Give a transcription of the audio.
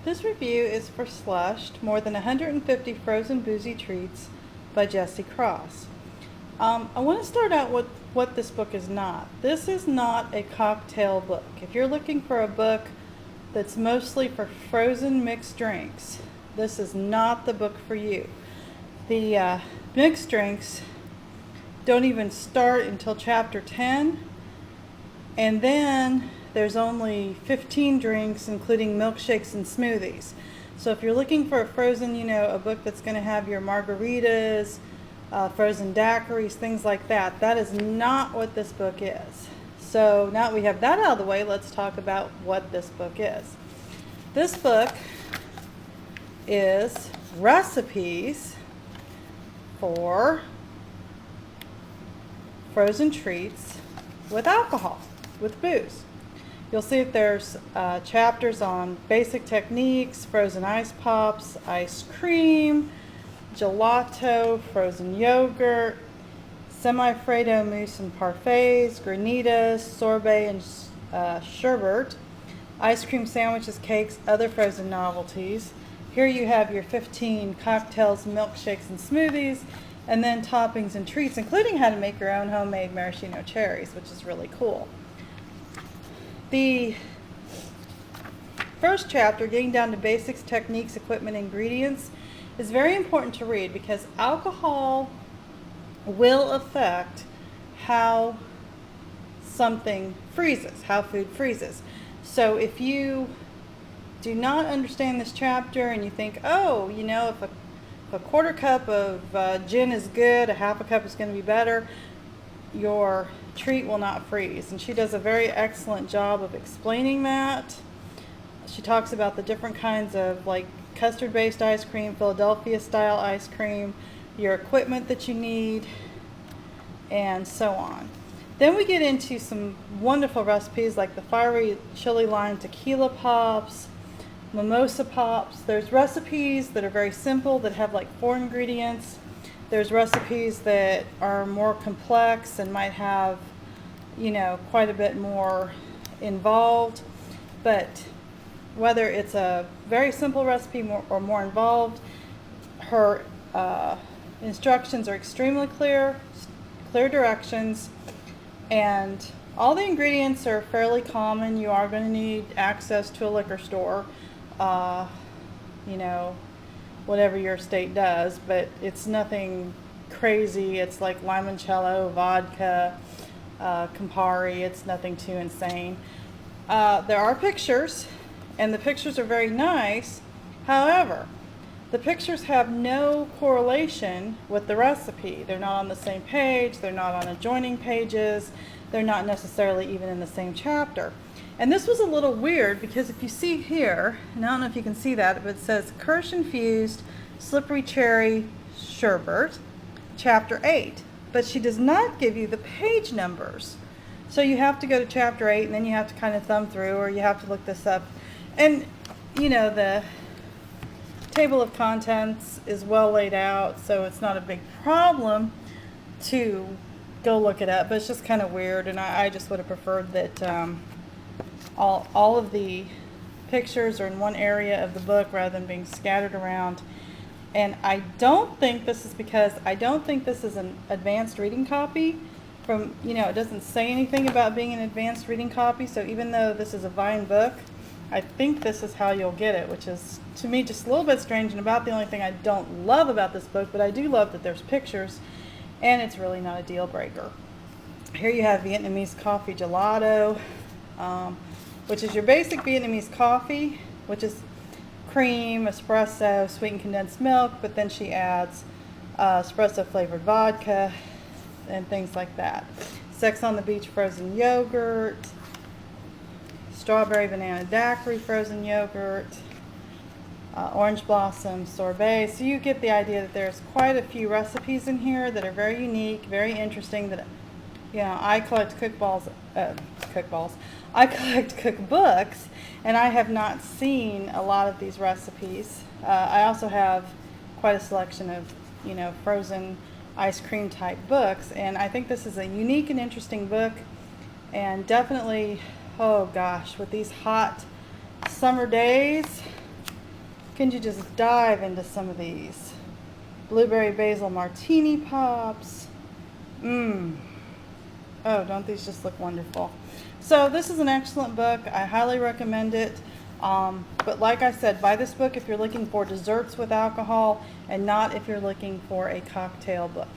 This review is for Slushed, More Than 150 Frozen Boozy Treats by Jessie Cross. I want to start out with what this book is not. This is not a cocktail book. If you're looking for a book that's mostly for frozen mixed drinks, this is not the book for you. The mixed drinks don't even start until chapter 10, and then there's only 15 drinks, including milkshakes and smoothies. So if you're looking for a frozen, a book that's going to have your margaritas, frozen daiquiris, things like that, that is not what this book is. So now that we have that out of the way, let's talk about what this book is. This book is recipes for frozen treats with alcohol, with booze. You'll see that there's chapters on basic techniques, frozen ice pops, ice cream, gelato, frozen yogurt, semi-Freddo mousse and parfaits, granitas, sorbet and sherbet, ice cream sandwiches, cakes, other frozen novelties. Here you have your 15 cocktails, milkshakes, and smoothies, and then toppings and treats, including how to make your own homemade maraschino cherries, which is really cool. The first chapter, getting down to basics, techniques, equipment, ingredients, is very important to read because alcohol will affect how something freezes, how food freezes. So if you do not understand this chapter and you think, if a quarter cup of gin is good, a half a cup is going to be better, your treat will not freeze. And she does a very excellent job of explaining that. She talks about the different kinds of custard based ice cream, Philadelphia style ice cream, your equipment that you need, and so on. Then we get into some wonderful recipes like the fiery chili lime tequila pops, mimosa pops. There's recipes that are very simple that have 4 ingredients. There's recipes that are more complex and might have, quite a bit more involved. But whether it's a very simple recipe or more involved, her instructions are extremely clear directions, and all the ingredients are fairly common. You are going to need access to a liquor store, whatever your state does, but it's nothing crazy. It's like limoncello, vodka, Campari. It's nothing too insane. There are pictures, and the pictures are very nice. However, the pictures have no correlation with the recipe. They're not on the same page. They're not on adjoining pages. They're not necessarily even in the same chapter. And this was a little weird because if you see here, and I don't know if you can see that, but it says Kirsch infused slippery cherry sherbet, chapter 8. But she does not give you the page numbers. So you have to go to chapter 8 and then you have to kind of thumb through, or you have to look this up. And, the table of contents is well laid out, so it's not a big problem to go look it up, but it's just kind of weird, and I just would have preferred that all of the pictures are in one area of the book rather than being scattered around. And I don't think this is because I don't think this is an advanced reading copy. It doesn't say anything about being an advanced reading copy, so even though this is a Vine book, I think this is how you'll get it, which is, to me, just a little bit strange and about the only thing I don't love about this book, but I do love that there's pictures, and it's really not a deal breaker. Here you have Vietnamese coffee gelato, which is your basic Vietnamese coffee, which is cream, espresso, sweetened condensed milk, but then she adds espresso flavored vodka and things like that. Sex on the Beach frozen yogurt, strawberry banana daiquiri frozen yogurt, orange blossom sorbet. So you get the idea that there's quite a few recipes in here that are very unique, very interesting. That I collect I collect cookbooks, and I have not seen a lot of these recipes. I also have quite a selection of frozen ice cream type books, and I think this is a unique and interesting book, and definitely, oh gosh, with these hot summer days, can you just dive into some of these? Blueberry basil martini pops. Mmm. Oh, don't these just look wonderful? So this is an excellent book. I highly recommend it. But like I said, buy this book if you're looking for desserts with alcohol and not if you're looking for a cocktail book.